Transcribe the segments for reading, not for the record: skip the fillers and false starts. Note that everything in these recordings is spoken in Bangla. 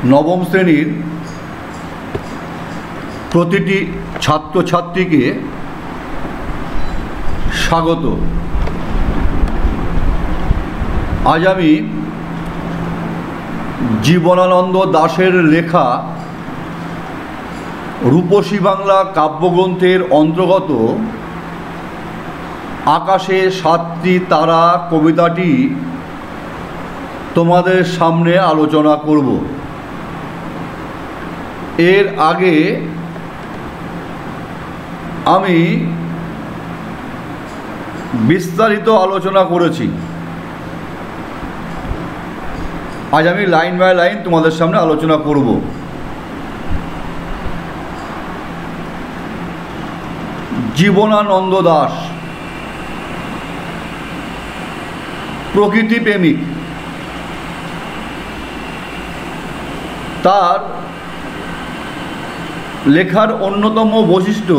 নবম শ্রেণীর প্রতিটি ছাত্রছাত্রীকে স্বাগত। আজ আমি জীবনানন্দ দাশের লেখা রূপসী বাংলা কাব্যগ্রন্থের অন্তর্গত আকাশে সাতটি তারা কবিতাটি তোমাদের সামনে আলোচনা করব। এর আগে আমি বিস্তারিত আলোচনা করেছি। আজ আমি লাইন বাই লাইন তোমাদের সামনে আলোচনা করব। জীবনানন্দ দাশ প্রকৃতি প্রেমিক। তার লেখার অন্যতম বৈশিষ্ট্য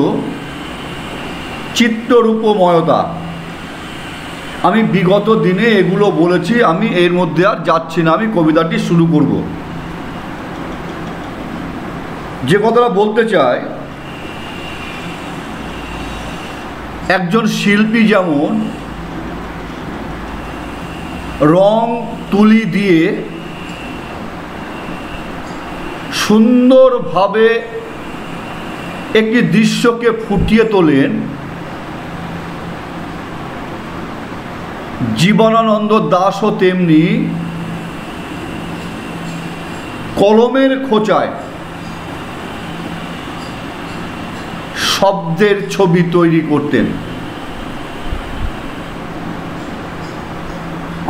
চিত্ররূপময়তা। আমি বিগত দিনে এগুলো বলেছি, আমি এর মধ্যে আর যাচ্ছি না। আমি কবিতাটি শুরু করব। যে কথাটা বলতে চাই, একজন শিল্পী যেমন রং তুলি দিয়ে সুন্দরভাবে একটি দৃশ্যকে ফুটিয়ে তোলেন, জীবনানন্দ দাশও তেমনি কলমের খোঁচায় শব্দের ছবি তৈরি করতেন।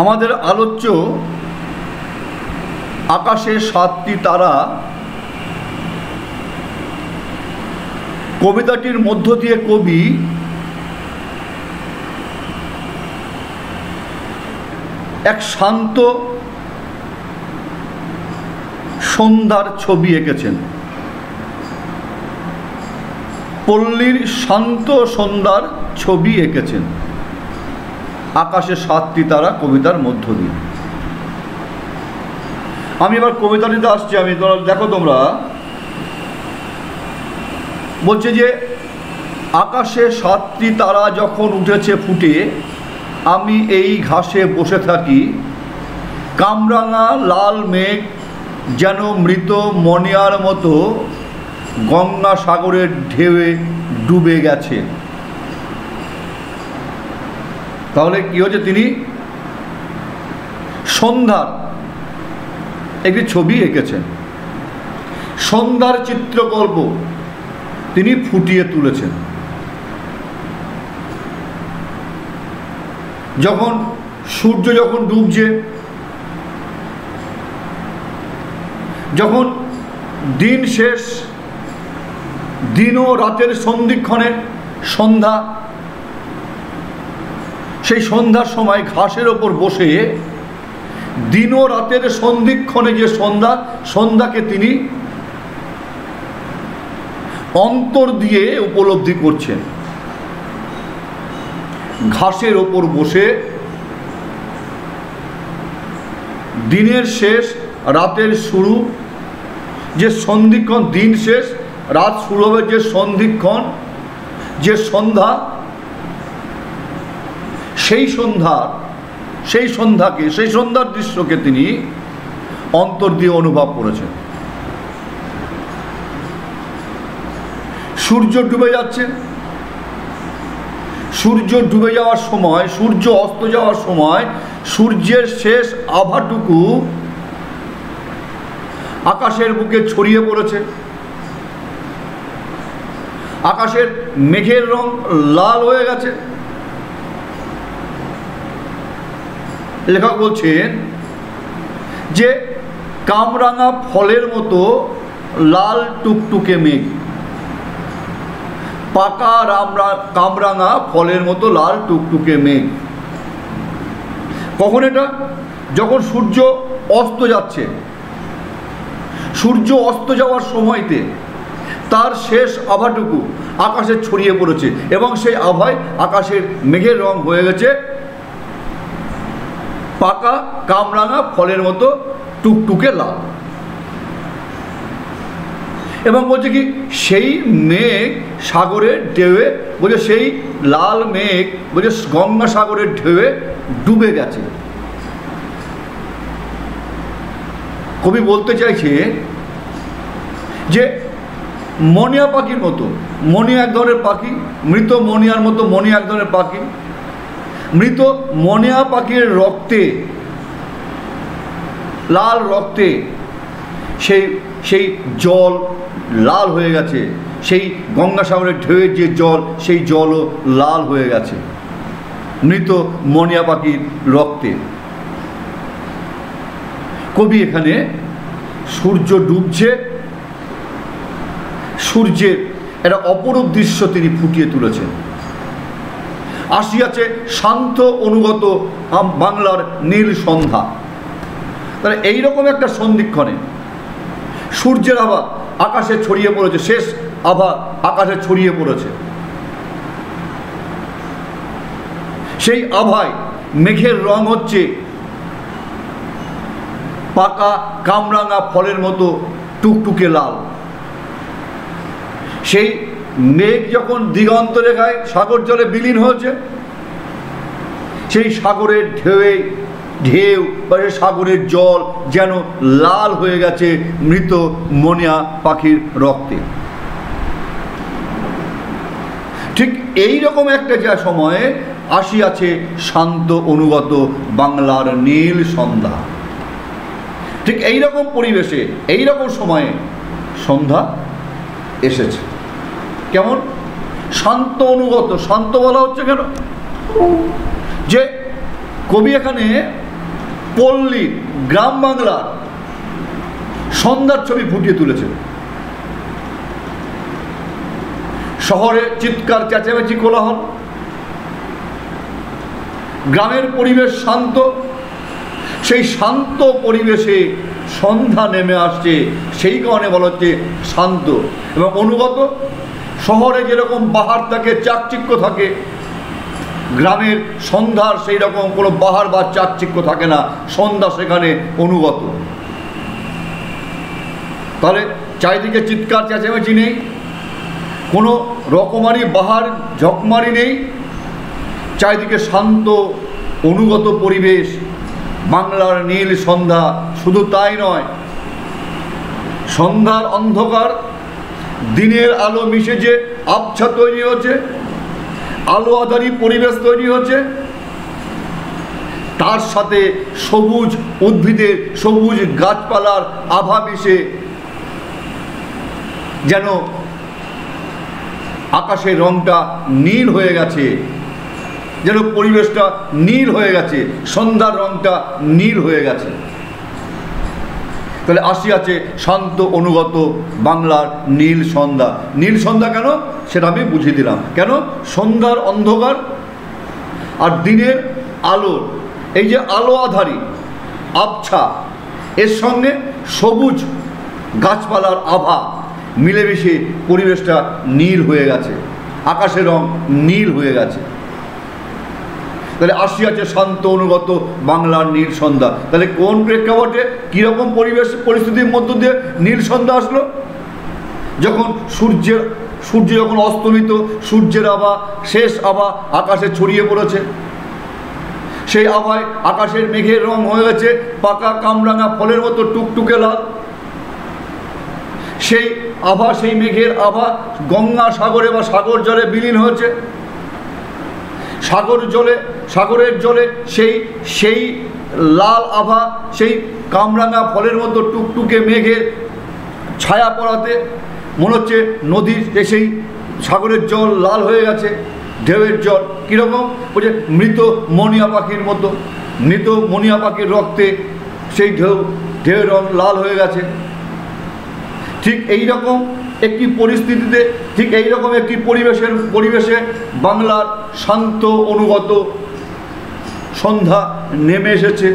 আমাদের আলোচ্য আকাশে সাতটি তারা কবিতাটির মধ্য দিয়ে কবি এক শান্ত সন্ধ্যার ছবি এঁকেছেন। পল্লীর শান্ত সন্ধ্যার ছবি এঁকেছেন আকাশে সাতটি তারা কবিতার মধ্য দিয়ে। আমি এবার কবিতাটিতে আসছি। আমি দেখো, তোমরা বলছে যে আকাশে সাতটি তারা যখন উঠেছে ফুটে, আমি এই ঘাসে বসে থাকি, কামরাঙা লাল মেঘ যেন মৃত মনিয়ার মতো গঙ্গা সাগরের ঢেউয়ে ডুবে গেছে। তাহলে কি হচ্ছে, তিনি সন্ধ্যার একটি ছবি এঁকেছেন, সন্ধ্যার চিত্রকল্প তিনি ফুটিয়ে তুলেছেন। যখন সূর্য যখন ডুবছে, যখন দিন শেষ, দিন ও রাতের সন্ধিক্ষণে সন্ধ্যা, সেই সন্ধ্যার সময় ঘাসের ওপর বসে দিন ও রাতের সন্ধিক্ষণে যে সন্ধ্যাকে তিনি অন্তর দিয়ে উপলব্ধি করছেন। ঘাসের ওপর বসে দিনের শেষ, রাতের শুরু, যে সন্ধিক্ষণ, দিন শেষ রাত শুরু হবে, যে সন্ধিক্ষণ, যে সন্ধ্যা, সেই সন্ধ্যার দৃশ্যকে তিনি অন্তর দিয়ে অনুভব করেছেন। সূর্য ডুবে যাচ্ছে, সূর্য ডুবে যাওয়ার সময়, সূর্য অস্ত যাওয়ার সময় সূর্যের শেষ আভাটুকু আকাশের বুকে ছড়িয়ে পড়েছে। আকাশের মেঘের রং লাল হয়ে গেছে। লেখক বলছেন যে কামরাঙা ফলের মতো লাল টুকটুকে মেঘ, পাকা কামরাঙা ফলের মতো লাল টুকটুকে মেঘ। কখন এটা? যখন সূর্য অস্ত যাচ্ছে। সূর্য অস্ত যাওয়ার সময়তে তার শেষ আভাটুকু আকাশে ছড়িয়ে পড়েছে এবং সেই আভায় আকাশের মেঘের রং হয়ে গেছে পাকা কামরাঙা ফলের মতো টুকটুকে লাল। এবং বলছে কি সেই মেঘ সাগরের ঢেউয়ে, বলছে সেই লাল মেঘ বলছে গঙ্গা সাগরের ঢেউয়ে ডুবে গেছে। কবি বলতে চাইছে যে মনিয়া পাখির মতো, মনিয়া এক ধরনের পাখি, মৃত মনিয়ার মতো মনিয়া এক ধরনের পাখি, মৃত মনিয়া পাখির রক্তে, লাল রক্তে সেই সেই জল লাল হয়ে গেছে, সেই গঙ্গাসাগরের ঢেউয়ের যে জল সেই জলও লাল হয়ে গেছে মৃত মনিয়া পাখির রক্তে। কবি এখানে সূর্য ডুবছে, সূর্যের একটা অপরূপ দৃশ্য তিনি ফুটিয়ে তুলেছেন। আসিয়াছে শান্ত অনুগত বাংলার নীল সন্ধ্যা। তাহলে এইরকম একটা সন্ধিক্ষণে সূর্যের আভা আকাশে ছড়িয়ে পড়েছে, শেষ আভা আকাশে ছড়িয়ে পড়েছে। সেই আভায় মেঘের রং হচ্ছে পাকা কামরাঙা ফলের মতো টুকটুকে লাল। সেই মেঘ যখন দিগন্ত রেখায় সাগর জলে বিলীন হয়েছে, সেই সাগরের ঢেউ বা সাগরের জল যেন লাল হয়ে গেছে মৃত মনিয়া পাখির রক্তে। ঠিক এই রকম একটা যা সময়ে আসিয়াছে শান্ত অনুগত বাংলার নীল সন্ধ্যা। ঠিক এইরকম পরিবেশে এইরকম সময়ে সন্ধ্যা এসেছে। কেমন শান্ত অনুগত, শান্ত বলা হচ্ছে কেন? যে কবি এখানে পল্লী গ্রাম বাংলার সন্ধ্যার ছবি ফুটিয়ে তুলেছেন। শহরে চিৎকার চেঁচামেচি কোলাহল, গ্রামের পরিবেশ শান্ত। সেই শান্ত পরিবেশে সন্ধ্যা নেমে আসছে, সেই কারণে বলা হচ্ছে শান্ত এবং অনুগত। শহরে যেরকম বাহার থাকে, চাকচিক্য থাকে, গ্রামের সন্ধ্যার সেই রকম কোনো বাহার বা চাকচিক্য থাকে না, সন্ধ্যা সেখানে অনুগত। তাহলে চারিদিকে চিৎকার চেঁচামেচি নেই, কোনো রকমারি বাহার ঝকমারি নেই, চারিদিকে শান্ত অনুগত পরিবেশ, বাংলার নীল সন্ধ্যা। শুধু তাই নয়, সন্ধ্যার অন্ধকার দিনের আলো মিশে যে আবছা তৈরি হচ্ছে, আলো আধারী পরিবেশ তৈরি হচ্ছে, তার সাথে সবুজ উদ্ভিদের, সবুজ গাছপালার আভা মিশে যেন আকাশের রংটা নীল হয়ে গেছে, যেন পরিবেশটা নীল হয়ে গেছে, সন্ধ্যার রংটা নীল হয়ে গেছে। তাহলে আসিয়াছে শান্ত অনুগত বাংলার নীল সন্ধ্যা। নীল সন্ধ্যা কেন সেটা আমি বুঝিয়ে দিলাম। কেন? সন্ধ্যার অন্ধকার আর দিনের আলো, এই যে আলো আধারী আবছা, এর সঙ্গে সবুজ গাছপালার আভা মিলেমিশে পরিবেশটা নীল হয়ে গেছে, আকাশের রং নীল হয়ে গেছে। তাহলে আসিয়াছে শান্ত অনুগত বাংলার নীল সন্ধ্যা। তাহলে কোন প্রেক্ষাপটে কীরকম পরিবেশ পরিস্থিতির মধ্য দিয়ে নীল সন্ধ্যা আসলো? যখন সূর্য যখন অস্তমিত, সূর্যের আভা, শেষ আভা আকাশে ছড়িয়ে পড়েছে, সেই আভায় আকাশের মেঘের রং হয়ে গেছে পাকা কামরাঙা ফলের মতো টুকটুকে লাল। সেই আভা, সেই মেঘের আভা গঙ্গা সাগরে বা সাগর জলে বিলীন হয়েছে। সাগরের জলে সেই লাল আভা, সেই কামরাঙা ফলের মতো টুকটুকে মেঘের ছায়া পড়াতে মনে হচ্ছে নদীর সেই সাগরের জল লাল হয়ে গেছে, ঢেউয়ের জল কীরকম? বলছে মৃত মনিয়া পাখির মতো, মৃত মনিয়া পাখির রক্তে সেই ঢেউয়ের রং লাল হয়ে গেছে। ঠিক এই রকম একটি পরিস্থিতিতে, ঠিক এই রকম একটি পরিবেশে বাংলার শান্ত অনুগত সন্ধ্যা নেমে এসেছে।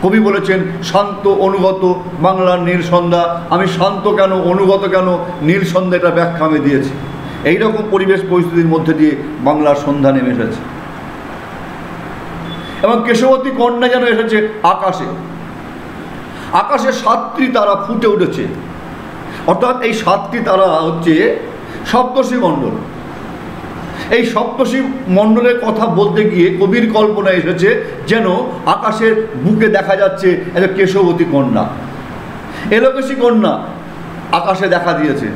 কবি বলেছেন শান্ত অনুগত বাংলার নীল সন্ধ্যা। আমি শান্ত কেন, অনুগত কেন, নীল সন্ধ্যা, এটা ব্যাখ্যা আমি দিয়েছি। এইরকম পরিবেশ পরিস্থিতির মধ্যে দিয়ে বাংলার সন্ধ্যা নেমে এসেছে এবং কেশবতী কন্যা যেন এসেছে আকাশে। আকাশে 7টি তারা ফুটে উঠেছে, অর্থাৎ এই 7টি তারা হচ্ছে সপ্তর্ষি মণ্ডল। এই সপ্তর্ষি মণ্ডলের কথা বলতে গিয়ে কবির কল্পনা এসেছে যেন আকাশের বুকে দেখা যাচ্ছে একটা কেশবতী কন্যা, এলোকেশী কন্যা আকাশে দেখা দিয়েছে।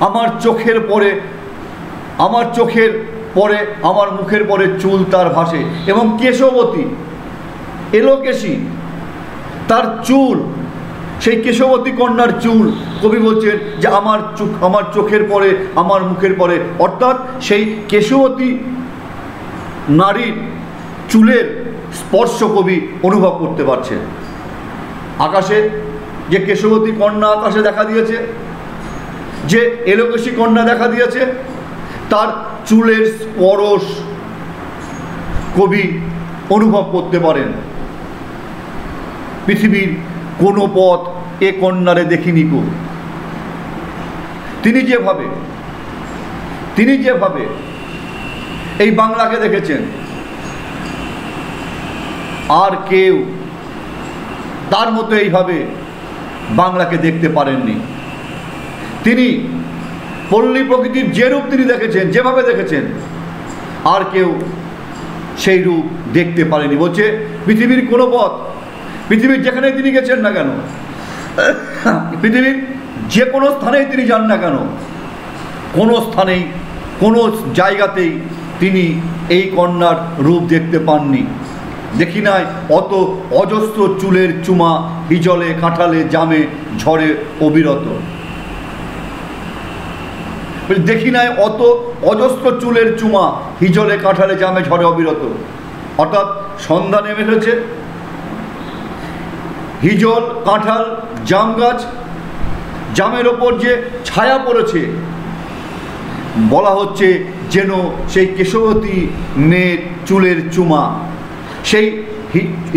আমার চোখের পরে আমার মুখের পরে চুল তার ভাসে, এবং কেশবতী এলোকেশী তার চুল, সেই কেশবতী কন্যার চুল কবি বলছেন যে আমার চোখের পরে আমার মুখের পরে, অর্থাৎ সেই কেশবতী নারীর চুলের স্পর্শ কবি অনুভব করতে পারছে। আকাশে যে কেশবতী কন্যা আকাশে দেখা দিয়েছে, যে এলোকেশী কন্যা দেখা দিয়েছে, তার চুলের স্পর্শ কবি অনুভব করতে পারেন। পৃথিবীর কোনো পথ এ কন্যারে দেখিনি কো। তিনি যেভাবে এই বাংলাকে দেখেছেন, আর কেউ তার মতো এইভাবে বাংলাকে দেখতে পারেননি। তিনি পল্লী প্রকৃতির যে রূপ তিনি দেখেছেন, যেভাবে দেখেছেন, আর কেউ সেই রূপ দেখতে পারেনি। বলছে পৃথিবীর কোনো পথ, পৃথিবীর যেখানে তিনি গেছেন না কেন, পৃথিবীর যে কোনো স্থানেই তিনি যান না কেন, কোনো স্থানেই কোনো জায়গাতেই তিনি এই কন্যার রূপ দেখতে পাননি। দেখি নাই অত অজস্র চুলের চুমা হিজলে কাঁঠালে জামে ঝড়ে অবিরত। দেখি নাই অত অজস্র চুলের চুমা হিজলে কাঁঠালে জামে ঝড়ে অবিরত। অর্থাৎ সন্ধ্যা নেমে এসেছে, হিজল কাঁঠাল জাম গাছ, জামের ওপর যে ছায়া পড়েছে, বলা হচ্ছে যেন সেই কেশবতী মেয়ের চুলের চুমা, সেই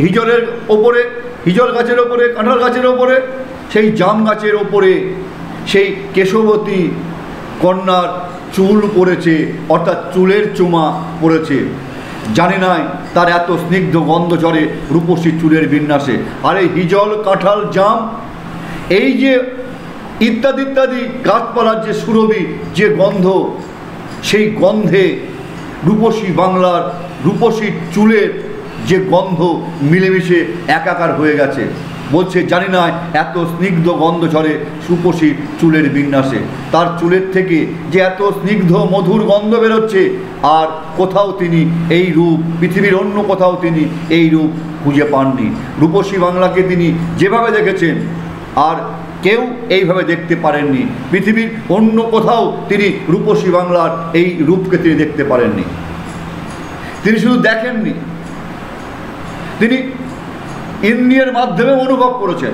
হিজলের ওপরে, হিজল গাছের ওপরে, কাঁঠাল গাছের ওপরে, সেই জাম গাছের ওপরে সেই কেশবতী কন্যার চুল পড়েছে, অর্থাৎ চুলের চুমা পড়েছে। জানি নাই তার এত স্নিগ্ধ গন্ধ ঝরে রূপসী চুলের বিন্যাসে। আর এই হিজল কাঁঠাল জাম, এই যে ইত্যাদি ইত্যাদি গাছপালার যে সুরভি যে গন্ধ, সেই গন্ধে রূপসী বাংলার রূপসী চুলের যে গন্ধ মিলেমিশে একাকার হয়ে গেছে। বলছে জানি না এত স্নিগ্ধ গন্ধ ঝরে রূপসী চুলের বিন্যাসে। তার চুলের থেকে যে এত স্নিগ্ধ মধুর গন্ধ বেরোচ্ছে, আর কোথাও তিনি এই রূপ, পৃথিবীর অন্য কোথাও তিনি এই রূপ খুঁজে পাননি। রূপসী বাংলাকে তিনি যেভাবে দেখেছেন, আর কেউ এইভাবে দেখতে পারেননি। পৃথিবীর অন্য কোথাও তিনি রূপসী বাংলার এই রূপকে তিনি দেখতে পারেননি। তিনি শুধু দেখেননি, তিনি ইন্দ্রিয়ের মাধ্যমে অনুভব করেছেন।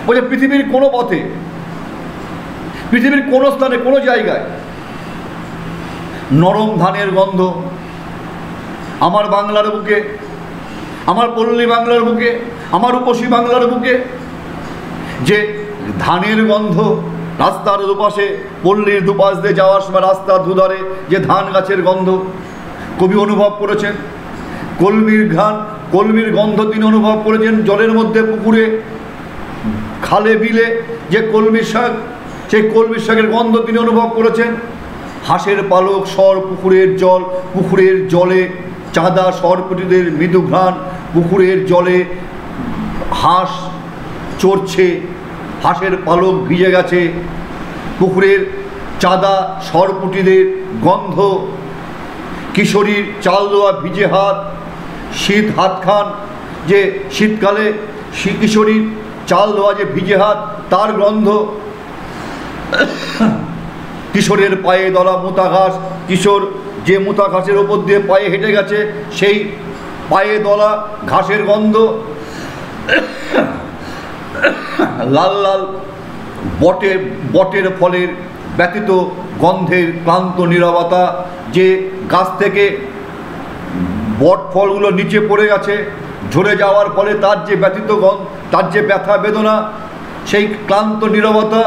বলছে পৃথিবীর কোনো পথে, পৃথিবীর কোনো স্থানে, কোনো জায়গায় নরম ধানের গন্ধ আমার বাংলার বুকে, আমার পল্লী বাংলার বুকে, আমার রূপসী বাংলার বুকে যে ধানের গন্ধ, রাস্তার দুপাশে, পল্লীর দুপাশ দিয়ে যাওয়ার সময় রাস্তার দুধারে যে ধান গাছের গন্ধ কবি অনুভব করেছেন। কলমির গন্ধ তিনি অনুভব করেছেন। জলের মধ্যে, পুকুরে, খালে বিলে যে কলমির শাক, সেই কলমির শাকের গন্ধ তিনি অনুভব করেছেন। হাঁসের পালক, সর, পুকুরের জলে চাঁদা সরপুটিদের মৃদু ঘ্রাণ, পুকুরের জলে হাঁস চড়ছে, হাঁসের পালক ভিজে গেছে, পুকুরের চাঁদা সরপুটিদের গন্ধ, কিশোরীর চাল দেওয়া ভিজে হাত, শীত হাতখান, যে শীতকালে কিশোরীর চাল দেওয়া যে ভিজে হাত, তার গন্ধ, কিশোরের পায়ে দলা মুতা ঘাস, কিশোর যে মুতা ঘাসের ওপর দিয়ে পায়ে হেঁটে গেছে, সেই পায়ে দলা ঘাসের গন্ধ, লাল লাল বটের ফলের ব্যতীত গন্ধের ক্লান্ত নীরবতা, যে গাছ থেকে বট ফলগুলো নিচে পড়ে গেছে, ঝরে যাওয়ার ফলে তার যে ব্যতীত গন্ধ, তার যে ব্যথা বেদনা, সেই ক্লান্ত নীরবতা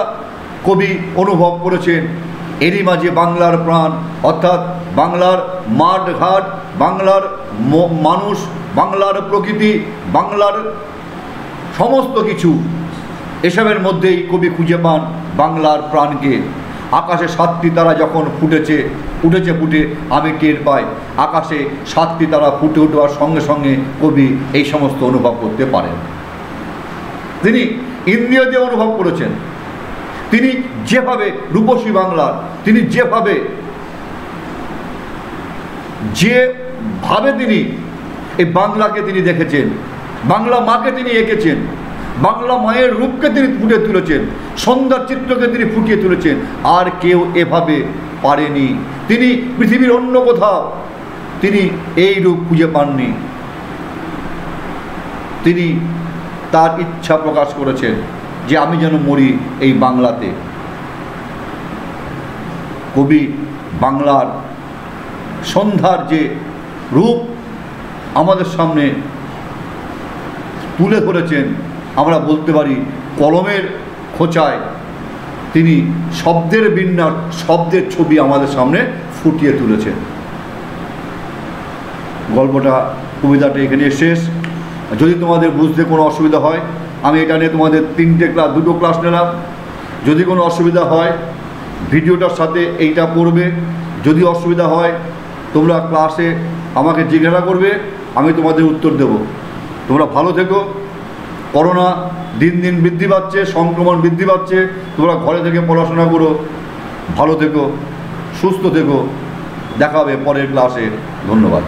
কবি অনুভব করেছেন। এরই মাঝে বাংলার প্রাণ, অর্থাৎ বাংলার মাঠ ঘাট, বাংলার মানুষ, বাংলার প্রকৃতি, বাংলার সমস্ত কিছু এসবের মধ্যেই কবি খুঁজে পান বাংলার প্রাণকে। আকাশে 7টি তারা যখন উঠেছে ফুটে আমি টের পাই, আকাশে 7টি তারা ফুটে ওঠার সঙ্গে সঙ্গে কবি এই সমস্ত অনুভব করতে পারেন। তিনি ইন্দ্রিয় দিয়ে অনুভব করেছেন। তিনি যেভাবে রূপসী বাংলার, তিনি যেভাবে তিনি এই বাংলাকে তিনি দেখেছেন, বাংলা মাকে তিনি এঁকেছেন, বাংলা মায়ের রূপকে তিনি ফুটে তুলেছেন, সন্ধ্যার চিত্রকে তিনি ফুটিয়ে তুলেছেন। আর কেউ এভাবে পারেনি। তিনি পৃথিবীর অন্য কোথাও তিনি এই রূপ খুঁজে পাননি। তিনি তার ইচ্ছা প্রকাশ করেছেন যে আমি যেন মরি এই বাংলাতে। কবি বাংলার সন্ধ্যার যে রূপ আমাদের সামনে তুলে ধরেছেন, আমরা বলতে পারি কলমের খোঁচায় তিনি শব্দের বিন্যাস, শব্দের ছবি আমাদের সামনে ফুটিয়ে তুলেছেন। গল্পটা, কবিতাটা এখানে শেষ। যদি তোমাদের বুঝতে কোনো অসুবিধা হয়, আমি এখানে তোমাদের 2টো ক্লাস নিলাম। যদি কোনো অসুবিধা হয় ভিডিওটার সাথে এইটা পড়বে। যদি অসুবিধা হয় তোমরা ক্লাসে আমাকে জিজ্ঞাসা করবে, আমি তোমাদের উত্তর দেব। তোমরা ভালো থেকো। করোনা দিন দিন বৃদ্ধি পাচ্ছে, সংক্রমণ বৃদ্ধি পাচ্ছে। তোমরা ঘরে থেকে পড়াশোনা করো, ভালো থেকো, সুস্থ থেকো। দেখা হবে পরের ক্লাসে। ধন্যবাদ।